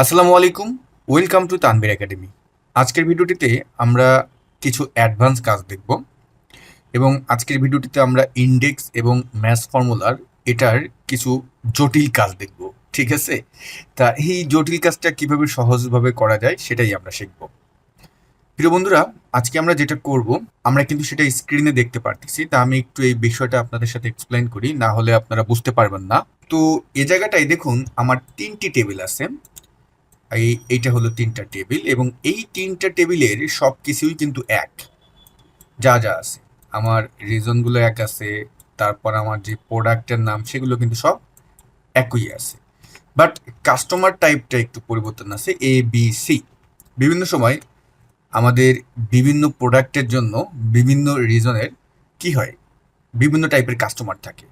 আসসালামু আলাইকুম। Welcome to Tanvir academy. আজকের ভিডিওটিতে আমরা কিছু অ্যাডভান্স কাজ দেখব এবং আজকের ভিডিওটিতে আমরা ইনডেক্স এবং ম্যাথ ফর্মুলার এটার কিছু জটিল কাজ দেখব। ঠিক আছে? তা এই জটিল কাজটা কিভাবে সহজভাবে করা যায় সেটাই আমরা শিখব। প্রিয় বন্ধুরা, আজকে আমরা যেটা করব আমরা কিন্তু সেটা স্ক্রিনে দেখতে পারতেছি। তা আমি একটু এই বিষয়টা আপনাদের সাথে এক্সপ্লেইন করি, না হলে আপনারা বুঝতে পারবেন না। তো এই জায়গাটায় দেখুন আমার ৩টি টেবিল আছে। এইটা হলো ৩টা টেবিল এবং এই ৩টা টেবিলের সব কিছুই কিন্তু এক। যা যা আছে আমার রিজনগুলো এক আছে, তারপর আমার যে প্রোডাক্টের নাম সেগুলো কিন্তু সব একই আছে। বাট কাস্টমার টাইপটা একটু পরিবর্তন আছে, এ বি সি। বিভিন্ন সময় আমাদের বিভিন্ন প্রোডাক্টের জন্য বিভিন্ন রিজনের কি হয়, বিভিন্ন টাইপের কাস্টমার থাকে।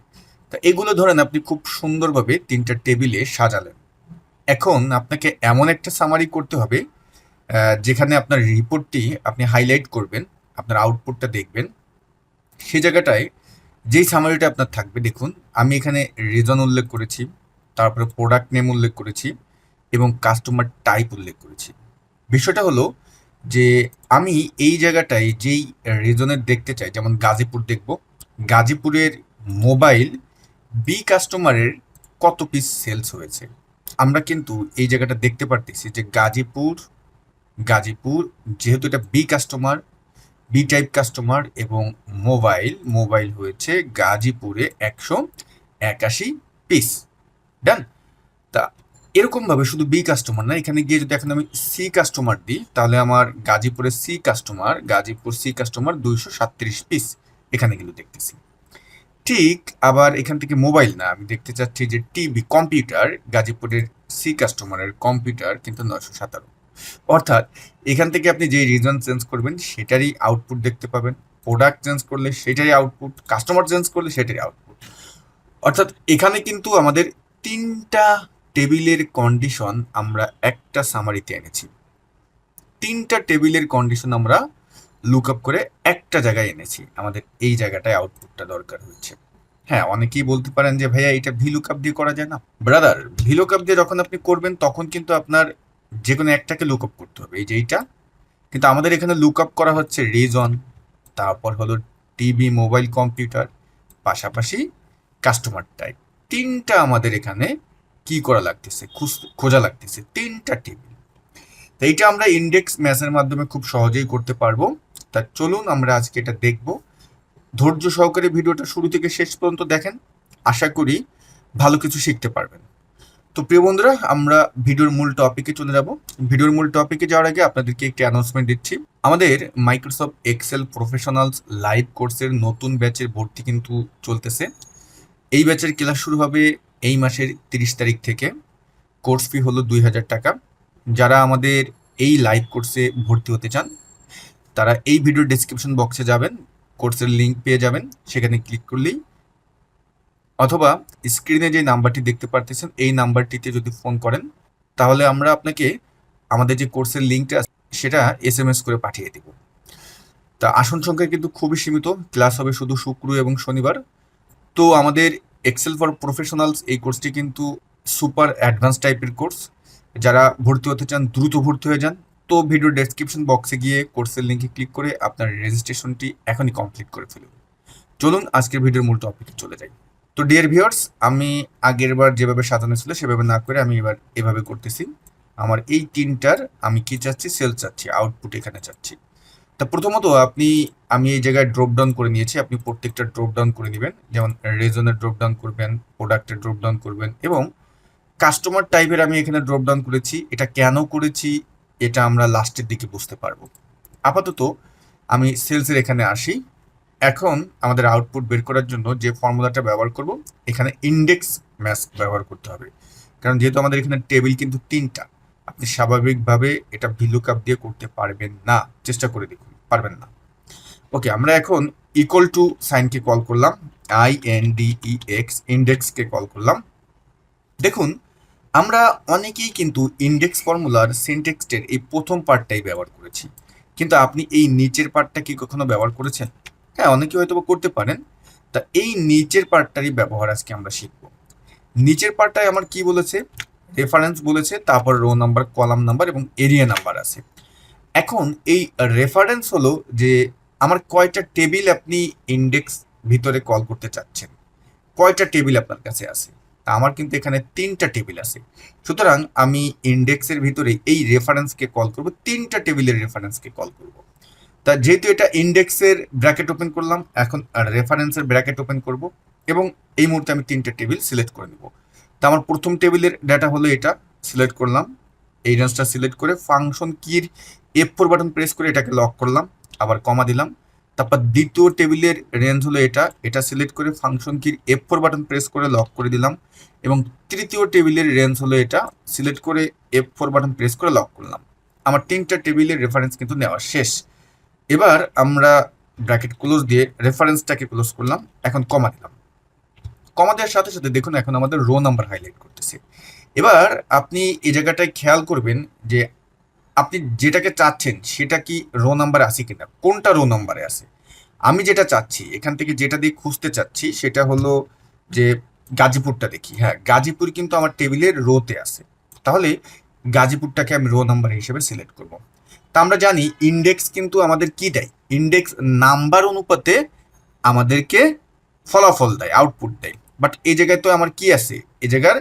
তা এগুলো ধরেন আপনি খুব সুন্দরভাবে ৩টা টেবিলে সাজালেন। এখন আপনাকে এমন একটা সামারি করতে হবে যেখানে আপনার রিপোর্টটি আপনি হাইলাইট করবেন, আপনার আউটপুটটা দেখবেন। সেই জায়গাটায় যেই সামারিটা আপনার থাকবে, দেখুন আমি এখানে রিজন উল্লেখ করেছি, তারপরে প্রোডাক্ট নেম উল্লেখ করেছি এবং কাস্টমার টাইপ উল্লেখ করেছি। বিষয়টা হলো যে আমি এই জায়গাটায় যেই রিজনের দেখতে চাই, যেমন গাজীপুর দেখব, গাজীপুরের মোবাইল বি কাস্টমারের কত পিস সেলস হয়েছে। আমরা কিন্তু এই জায়গাটা দেখতে পারতেছি যে গাজীপুর যেহেতু এটা B customer, B type customer এবং মোবাইল হয়েছে গাজীপুরে ১৮১ পিস। ডান। তা এরকমভাবে শুধু বি কাস্টমার না, এখানে গিয়ে যদি এখন আমি সি কাস্টমার দিই, তাহলে আমার গাজীপুরের গাজীপুর সি কাস্টমার ২৩৭ পিস এখানে কিন্তু দেখতেছি। ঠিক আবার এখান থেকে মোবাইল না, আমি দেখতে চাচ্ছি যে টিভি কম্পিউটার, গাজীপুরের সি কাস্টমারের কম্পিউটার কিন্তু ৯১৭। অর্থাৎ এখান থেকে আপনি যে রিজন চেঞ্জ করবেন সেটারই আউটপুট দেখতে পাবেন, প্রোডাক্ট চেঞ্জ করলে সেটারই আউটপুট, কাস্টমার চেঞ্জ করলে সেটারই আউটপুট। অর্থাৎ এখানে কিন্তু আমাদের ৩টা টেবিলের কন্ডিশন আমরা একটা সামারিতে এনেছি। ৩টা টেবিলের কন্ডিশন আমরা লুক আপ করে একটা জায়গায় এনেছি। আমাদের এই জায়গাটায় আউটপুটটা দরকার হচ্ছে। হ্যাঁ, অনেকেই বলতে পারেন যে ভাইয়া এটা ভিলুক আপ দিয়ে করা যায় না। ব্রাদার, ভিলুক আপ দিয়ে যখন আপনি করবেন তখন কিন্তু আপনার যে কোনো একটাকে লুক আপ করতে হবে, এই যে এইটা। কিন্তু আমাদের এখানে লুক আপ করা হচ্ছে রিজন, তারপর হলো টিভি মোবাইল কম্পিউটার, পাশাপাশি কাস্টমার টাইপ। ৩টা আমাদের এখানে কি করা লাগতেছে, খোঁজা লাগতেছে ৩টা টেবিল। তো এইটা আমরা ইন্ডেক্স ম্যাথের মাধ্যমে খুব সহজেই করতে পারবো। তা চলুন আমরা আজকে এটা দেখব। ধৈর্য সহকারে ভিডিওটা শুরু থেকে শেষ পর্যন্ত দেখেন, আশা করি ভালো কিছু শিখতে পারবেন। তো প্রিয় বন্ধুরা, আমরা ভিডিওর মূল টপিকে চলে যাব। ভিডিওর মূল টপিকে যাওয়ার আগে আপনাদেরকে একটি অ্যানাউন্সমেন্ট দিচ্ছি। আমাদের মাইক্রোসফট এক্সেল প্রফেশনালস লাইভ কোর্সের নতুন ব্যাচের ভর্তি কিন্তু চলতেছে। এই ব্যাচের ক্লাস শুরু হবে এই মাসের ৩০ তারিখ থেকে। কোর্স ফি হলো ২,০০০ টাকা। যারা আমাদের এই লাইভ কোর্সে ভর্তি হতে চান তারা এই ভিডিওর ডেসক্রিপশন বক্সে যাবেন, কোর্সের লিঙ্ক পেয়ে যাবেন, সেখানে ক্লিক করলেই, অথবা স্ক্রিনে যে নাম্বারটি দেখতে পারতেছেন এই নাম্বারটিতে যদি ফোন করেন তাহলে আমরা আপনাকে আমাদের যে কোর্সের লিঙ্কটা সেটা SMS করে পাঠিয়ে দেব। তা আসন সংখ্যা কিন্তু খুবই সীমিত, ক্লাস হবে শুধু শুক্র এবং শনিবার। তো আমাদের এক্সেল ফর প্রফেশনালস এই কোর্সটি কিন্তু সুপার অ্যাডভান্স টাইপের কোর্স। যারা ভর্তি হতে চান দ্রুত ভর্তি হয়ে যান। তো ভিডিও ডেসক্রিপশন বক্সে গিয়ে কোর্সের লিঙ্কে ক্লিক করে আপনার রেজিস্ট্রেশনটি এখনই কমপ্লিট করে ফেলুন। চলুন আজকের ভিডিওর মূল টপিকে চলে যাই। তো ডিয়ার ভিউয়ার্স, আমি আগের বার যেভাবে সাজানো ছিল সেভাবে না করে আমি এবার এভাবে করতেছি। আমার এই ৩টার আমি কি চাচ্ছি, সেল চাচ্ছি, আউটপুট এখানে চাচ্ছি। তা প্রথমত আমি এই জায়গায় ড্রপ ডাউন করে নিয়েছি, আপনি প্রত্যেকটা ড্রপ ডাউন করে নেবেন। যেমন রেজনের ড্রপ ডাউন করবেন, প্রোডাক্টের ড্রপ ডাউন করবেন এবং কাস্টমার টাইপের আমি এখানে ড্রপ ডাউন করেছি। এটা কেন করেছি এটা আমরা লাস্টের দিকে বুঝতে পারবো। আপাতত আমি সেলসের এখানে আসি। এখন আমাদের আউটপুট বের করার জন্য যে ফর্মুলাটা ব্যবহার করব, এখানে ইন্ডেক্স ম্যাথ ব্যবহার করতে হবে। কারণ যেহেতু আমাদের এখানে টেবিল কিন্তু ৩টা, আপনি স্বাভাবিকভাবে এটা ভিলুকআপ দিয়ে করতে পারবেন না। চেষ্টা করে দেখুন, পারবেন না। ওকে, আমরা এখন ইকুয়াল টু সাইনকে কল করলাম, INDEX, ইন্ডেক্সকে কল করলাম। দেখুন আমরা অনেকেই কিন্তু ইন্ডেক্স ফর্মুলার সিনট্যাক্সের এই প্রথম পার্টটাই ব্যবহার করেছি, কিন্তু আপনি এই নিচের পার্টটা কি কখনো ব্যবহার করেছেন? হ্যাঁ, অনেকে হয়তো করতে পারেন। তা এই নিচের পার্টটারই ব্যবহার আজকে আমরা শিখব। নিচের পার্টটায় আমার কি বলেছে, রেফারেন্স বলেছে, তারপর রো নাম্বার, কলাম নাম্বার এবং এরিয়া নাম্বার আছে। এখন এই রেফারেন্স হলো যে আমার কয়টা টেবিল আপনি ইন্ডেক্স ভিতরে কল করতে চাচ্ছেন, কয়টা টেবিল আপনার কাছে আছে। তা আমার কিন্তু এখানে 3টা টেবিল আছে, সুতরাং আমি ইন্ডেক্সের ভিতরে এই রেফারেন্সকে কল করব, 3টা টেবিলের রেফারেন্সকে কল করব। তা যেহেতু এটা ইন্ডেক্সের ব্র্যাকেট ওপেন করলাম, এখন রেফারেন্সের ব্র্যাকেট ওপেন করব এবং এই মুহূর্তে আমি 3টা টেবিল সিলেক্ট করে নেব। তা আমার প্রথম টেবিলের ডাটা হলো এটা, সিলেক্ট করলাম, এই রেঞ্জটা সিলেক্ট করে ফাংশন কির F4 বাটন প্রেস করে এটাকে লক করলাম, আবার কমা দিলাম। তারপর দ্বিতীয় টেবিলের রেঞ্জ হলো এটা, এটা সিলেক্ট করে ফাংশন কির F4 বাটন প্রেস করে লক করে দিলাম, এবং তৃতীয় টেবিলের রেঞ্জ হলো এটা, সিলেক্ট করে F4 বাটন প্রেস করে লক করলাম। আমার 3টা টেবিলের রেফারেন্স কিন্তু নেওয়া শেষ। এবার আমরা ব্র্যাকেট ক্লোজ দিয়ে রেফারেন্সটাকে ক্লোজ করলাম, এখন কমা দিলাম। কমা দেওয়ার সাথে সাথে দেখুন এখন আমাদের রো নাম্বার হাইলাইট করতেছে। এবার আপনি এই জায়গাটায় খেয়াল করবেন যে আপনি যেটাকে চাচ্ছেন সেটা কি রো নাম্বারে আছে কিনা, কোনটা রো নাম্বারে আছে। আমি যেটা চাচ্ছি এখান থেকে, যেটা দিয়ে খুঁজতে চাচ্ছি সেটা হলো যে গাজীপুরটা দেখি। হ্যাঁ, গাজীপুর কিন্তু আমার টেবিলের রোতে আছে, তাহলে গাজীপুরটাকে আমি রো নাম্বার হিসেবে সিলেক্ট করব। তা আমরা জানি ইন্ডেক্স কিন্তু আমাদের কি দেয়, ইন্ডেক্স নাম্বার অনুপাতে আমাদেরকে ফলাফল দেয়, আউটপুট দেয়। বাট এই জায়গায় তো আমার কি আছে, এই জায়গার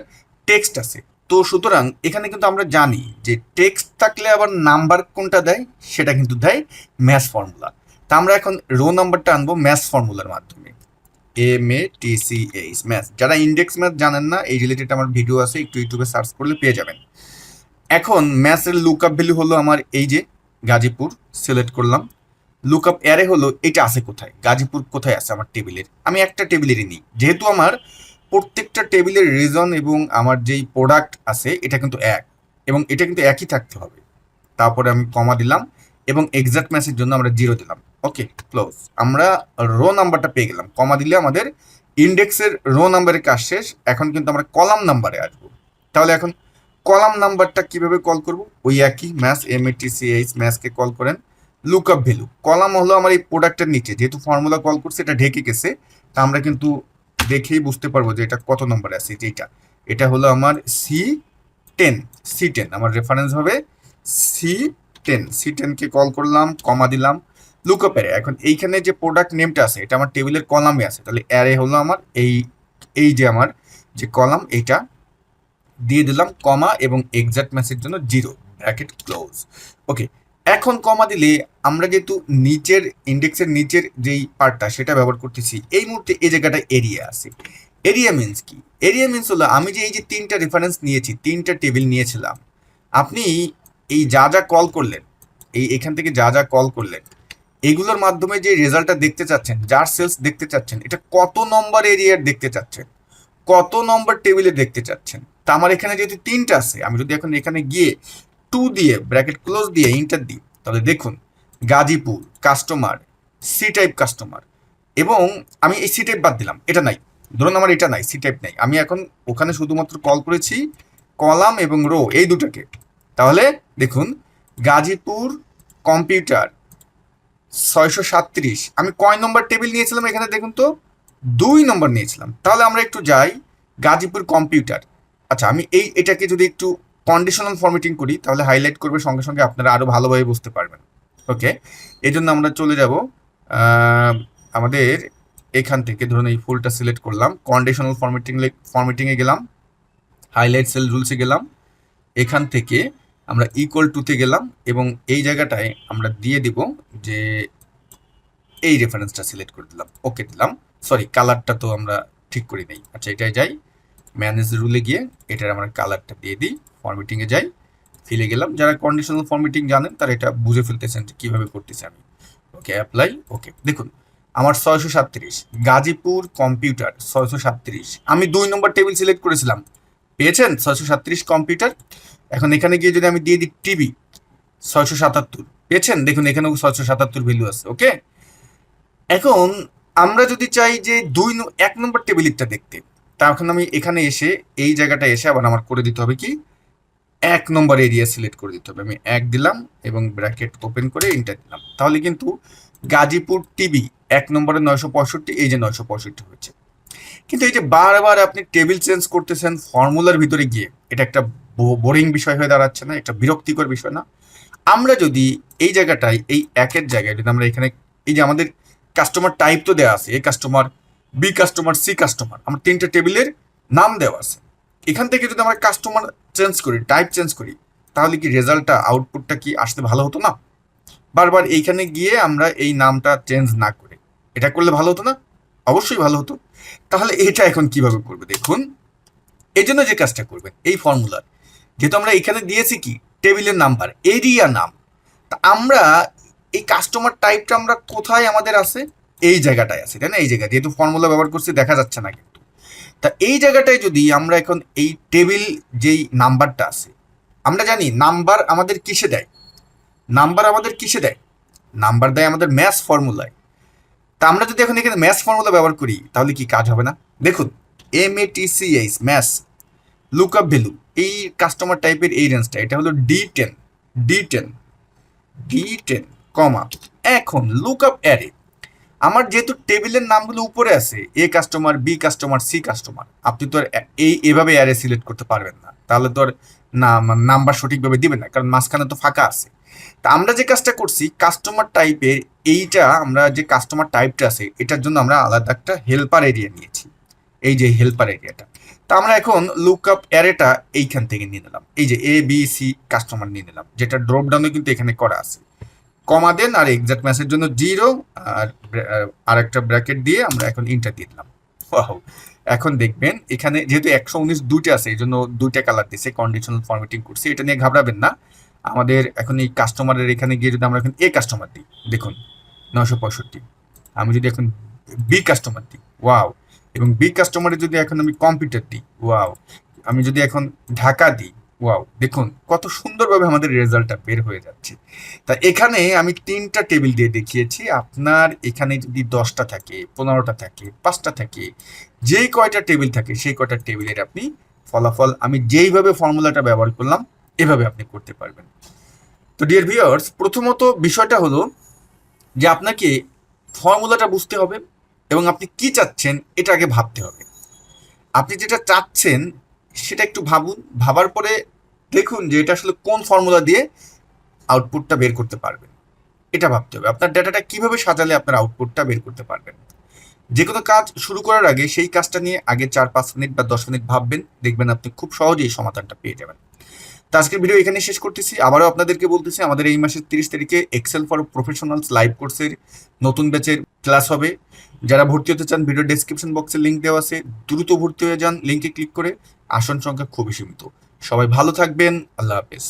টেক্সট আছে। তো সুতরাং এখানে কিন্তু আমরা জানি যে টেক্সট থাকলে আবার নাম্বার কোনটা দেয়, সেটা কিন্তু দেয় ম্যাথ ফর্মুলা। তা আমরা এখন রো নাম্বারটা আনবো ম্যাথ ফর্মুলার মাধ্যমে, MATCH ম্যাথ। যারা ইন্ডেক্স ম্যাথ জানেন না, এই রিলেটেড আমার ভিডিও আছে, একটু ইউটিউবে সার্চ করলে পেয়ে যাবেন। এখন ম্যাথের লুকআপ ভ্যালু হলো আমার এই যে গাজীপুর, সিলেক্ট করলাম। লুকআপ অ্যারে হলো এটা আছে কোথায়, গাজীপুর কোথায় আছে আমার টেবিলের, আমি একটা টেবিলেরই নিই, যেহেতু আমার প্রত্যেকটা টেবিলের রিজন এবং আমার যেই প্রোডাক্ট আছে এটা কিন্তু এক, এবং এটা কিন্তু একই থাকতে হবে। তারপরে আমি কমা দিলাম এবং এক্সাক্ট ম্যাচের জন্য আমরা 0 দিলাম। ওকে, ক্লোজ। আমরা রো নাম্বারটা পেয়ে গেলাম, কমা দিলে আমাদের ইন্ডেক্সের রো নাম্বারের কাজ শেষ। এখন কিন্তু আমরা কলাম নাম্বারে আসবো। তাহলে এখন কলাম নাম্বারটা কিভাবে কল করব, ওই একই ম্যাথ, MATCH ম্যাথকে কল করেন। লুকআপ ভ্যালু, কলাম হলো আমার এই প্রোডাক্টের নিচে, যেহেতু ফর্মুলা কল করছে এটা ঢেকে গেছে, তা আমরা কিন্তু দেখেই বুঝতে পারবো যে এটা কত নম্বরে আছে। যেটা এটা হলো আমার C10, আমার রেফারেন্স হবে C10 কে কল করলাম, কমা দিলাম। লুকআপ অ্যারে, এখন এইখানে যে প্রোডাক্ট নেমটা আছে এটা আমার টেবিলের কলামে আছে, তাহলে অ্যারে হলো আমার এই যে আমার যে কলাম, এইটা দিয়ে দিলাম কমা এবং এক্সাক্ট ম্যাচের জন্য 0, ব্র্যাকেট ক্লোজ। ওকে, এখন কমা দিলে আমরা যেহেতু নিচের ইন্ডেক্সের নিচের যেই পার্টটা সেটা ব্যবহার করতেছি, এই মুহূর্তে এই জায়গাটা এরিয়া আছে। এরিয়া মিনস কি, এরিয়া মিনস হলো আমি যে এই যে 3টা রেফারেন্স নিয়েছি, 3টা টেবিল নিয়েছিলাম, আপনি এই যা যা কল করলেন, এখান থেকে যা যা কল করলেন, এগুলোর মাধ্যমে যে রেজাল্টটা দেখতে চাচ্ছেন, যার সেলস দেখতে চাচ্ছেন, এটা কত নম্বর এরিয়ার দেখতে চাচ্ছেন, কত নম্বর টেবিলে দেখতে চাচ্ছেন। তা আমার এখানে যেহেতু 3টা আছে, আমি যদি এখন এখানে গিয়ে 2 দিয়ে ব্র্যাকেট ক্লোজ দিয়ে ইন্টার দিই, তাহলে দেখুন Gazipur customer, C type customer, এবং আমি এই সি টাইপ বাদ দিলাম, এটা নাই, ধরুন আমার এটা নাই, সি টাইপ নাই, আমি এখন ওখানে শুধুমাত্র কল করেছি কলাম এবং রো এই দুটোকে। তাহলে দেখুন গাজীপুর কম্পিউটার 637, আমি কয় নম্বর টেবিল নিয়েছিলাম এখানে দেখুন তো, 2 নম্বর নিয়েছিলাম। তাহলে আমরা একটু যাই গাজীপুর কম্পিউটার। আচ্ছা, আমি এটাকে যদি একটু কন্ডিশনাল ফরম্যাটিং করি তাহলে হাইলাইট করবে সঙ্গে সঙ্গে, আপনারা আরও ভালোভাবে বুঝতে পারবেন। ওকে, এই জন্য আমরা চলে যাব আমাদের এখান থেকে, ধরুন এই ফুলটা সিলেক্ট করলাম, কন্ডিশনাল ফরম্যাটিংয়ে গেলাম, হাইলাইট সেল রুলসে গেলাম, এখান থেকে আমরা ইকুয়াল টুতে গেলাম এবং এই জায়গাটায় আমরা দিয়ে দিব যে এই রেফারেন্সটা সিলেক্ট করে দিলাম, ওকে দিলাম। সরি, কালারটা তো আমরা ঠিক করি নাই। আচ্ছা, এটাই যাই, ম্যানেজ রুলে গিয়ে এটার আমরা কালারটা দিয়ে দিই, ফরম্যাটিংয়ে যাই, ফিলে গেলাম। যারা কন্ডিশনাল ফরম্যাটিং জানেন তারা এটা বুঝে ফেলতেছেন যে কীভাবে করতেছি আমি। ওকে, অ্যাপ্লাই। ওকে, দেখুন আমার 637 গাজীপুর কম্পিউটার 637, আমি 2 নম্বর টেবিল সিলেক্ট করেছিলাম, পেয়েছেন 637 কম্পিউটার। এখন এখানে গিয়ে যদি আমি দিয়ে দিই টিভি 677, পেয়েছেন, দেখুন এখানেও 677 ভ্যালু আছে। ওকে, এখন আমরা যদি চাই যে 1 নম্বর টেবিলটা দেখতে, তখন আমি এখানে এসে এই জায়গাটা এসে আবার আমার করে দিতে হবে কি, 1 নম্বর এরিয়া সিলেক্ট করে দিতে হবে। আমি 1 দিলাম এবং ব্র্যাকেট ওপেন করে এন্টার দিলাম, তাহলে কিন্তু গাজীপুর টিভি 1 নম্বরে 965, এই যে 965 হয়েছে। কিন্তু এই যে বারবার আপনি টেবিল চেঞ্জ করতেছেন ফর্মুলার ভিতরে গিয়ে, এটা একটা বোরিং বিষয় হয়ে দাঁড়াচ্ছে না? একটা বিরক্তিকর বিষয় না? আমরা যদি এই জায়গাটায়, এই একের জায়গায় যদি আমরা এখানে, এই যে আমাদের কাস্টমার টাইপ তো দেওয়া আছে, A customer, B customer, C customer, আমার তিনটা টেবিলের নাম দেওয়া আছে। এখান থেকে যদি আমরা কাস্টমার চেঞ্জ করি, টাইপ চেঞ্জ করি, তাহলে কি রেজাল্টটা, আউটপুটটা কি আসতে ভালো হতো না? বারবার এইখানে গিয়ে আমরা এই নামটা চেঞ্জ না করে এটা করলে ভালো হতো না? অবশ্যই ভালো হতো। তাহলে এটা এখন কিভাবে করবে দেখুন। এই জন্য যে কাজটা করবেন, এই ফর্মুলার, যেহেতু আমরা এখানে দিয়েছি কি টেবিলের নাম্বার, এরিয়া নাম, তা আমরা এই কাস্টমার টাইপটা আমরা কোথায় আমাদের আছে, এই জায়গাটায় আছে, তাই না? এই জায়গা যেহেতু ফর্মুলা ব্যবহার করছি দেখা যাচ্ছে না কিন্তু, তা এই জায়গাটায় যদি আমরা এখন এই টেবিল যেই নাম্বারটা আছে, আমরা জানি নাম্বার আমাদের কিসে দেয়, নাম্বার আমাদের কিসে দেয়, নাম্বার দেয় আমাদের ম্যাথ ফর্মুলায়। তা আমরা যদি এখন এখানে ম্যাথ ফর্মুলা ব্যবহার করি তাহলে কি কাজ হবে না? দেখুন, MATCH ম্যাথ লুকআপ ভ্যালু, এই কাস্টমার টাইপের এই রেঞ্জটা, এটা হলো D10, D10, D10 কমা, এখন লুকআপ অ্যারে, আমার যেহেতু টেবিলের নামগুলো উপরে আছে, A customer, B customer, C customer, আপনি তো আর এভাবে অ্যারে সিলেক্ট করতে পারবেন না, তাহলে তো আর নাম্বার সঠিকভাবে দিবেন না, কারণ মাঝখানে তো ফাঁকা আছে। তা আমরা যে কাজটা করছি, কাস্টমার টাইপের এইটা, আমরা যে কাস্টমার টাইপটা আছে এটার জন্য আমরা আলাদা একটা হেল্পার এরিয়া নিয়েছি, এই যে হেল্পার এরিয়াটা। তা আমরা এখন লুকআপ অ্যারেটা এইখান থেকে নিয়ে নিলাম, এই যে ABC কাস্টমার নিয়ে নিলাম, যেটা ড্রপ ডাউনে কিন্তু এখানে করা আছে। কমা দেন আর এক্সাক্ট ম্যাচের জন্য 0, আর একটা ব্র্যাকেট দিয়ে আমরা এখন ইন্টার দিয়ে দিলাম। এখন দেখবেন এখানে যেহেতু 119 দুইটা আছে, এই জন্য দুইটা কালার দিছে, কন্ডিশনাল ফরম্যাটিং করছি, এটা নিয়ে ঘাবড়াবেন না। আমাদের এখন এই কাস্টমারের এখানে গিয়ে যদি আমরা এখন এ কাস্টমার দিই, দেখুন 965। আমি যদি এখন বি কাস্টমার দিই, ওয়াও, এবং বি কাস্টমারে যদি এখন আমি কম্পিউটার দিই, ওয়াও, আমি যদি এখন ঢাকা দিই, ওয়াও, দেখুন কত সুন্দরভাবে আমাদের রেজাল্টটা বের হয়ে যাচ্ছে। তা এখানে আমি 3টা টেবিল দিয়ে দেখিয়েছি, আপনার এখানে যদি 10টা থাকে, 15টা থাকে, 5টা থাকে, যেই কয়টা টেবিল থাকে সেই কয়টা টেবিলের আপনি ফলাফল, আমি যেইভাবে ফর্মুলাটা ব্যবহার করলাম এভাবে আপনি করতে পারবেন। তো ডিয়ার ভিউয়ার্স, প্রথমত বিষয়টা হলো যে আপনাকে ফর্মুলাটা বুঝতে হবে এবং আপনি কি চাচ্ছেন এটা আগে ভাবতে হবে। আপনি যেটা চাচ্ছেন সেটা একটু ভাবুন, ভাবার পরে দেখুন যে এটা আসলে কোন ফর্মুলা দিয়ে আউটপুটটা বের করতে পারবেন, এটা ভাবতে হবে। আপনার ডেটাটা কিভাবে সাজালে আপনার আউটপুটটা বের করতে পারবেন। যে কোনো কাজ শুরু করার আগে সেই কাজটা নিয়ে আগে 4-5 মিনিট বা 10 মিনিট ভাববেন, দেখবেন আপনি খুব সহজেই সমাধানটা পেয়ে যাবেন। তো আজকের ভিডিও এখানে শেষ করতেছি। আবারও আপনাদেরকে বলতেছি, আমাদের এই মাসের 30 তারিখে এক্সেল ফর প্রফেশনালস লাইভ কোর্সের নতুন ব্যাচের ক্লাস হবে। যারা ভর্তি হতে চান ভিডিও ডেসক্রিপশন বক্সে লিঙ্ক দেওয়া আছে, দ্রুত ভর্তি হয়ে যান লিঙ্কে ক্লিক করে। আসন সংখ্যা খুবই সীমিত। সবাই ভালো থাকবেন, আল্লাহ হাফেজ।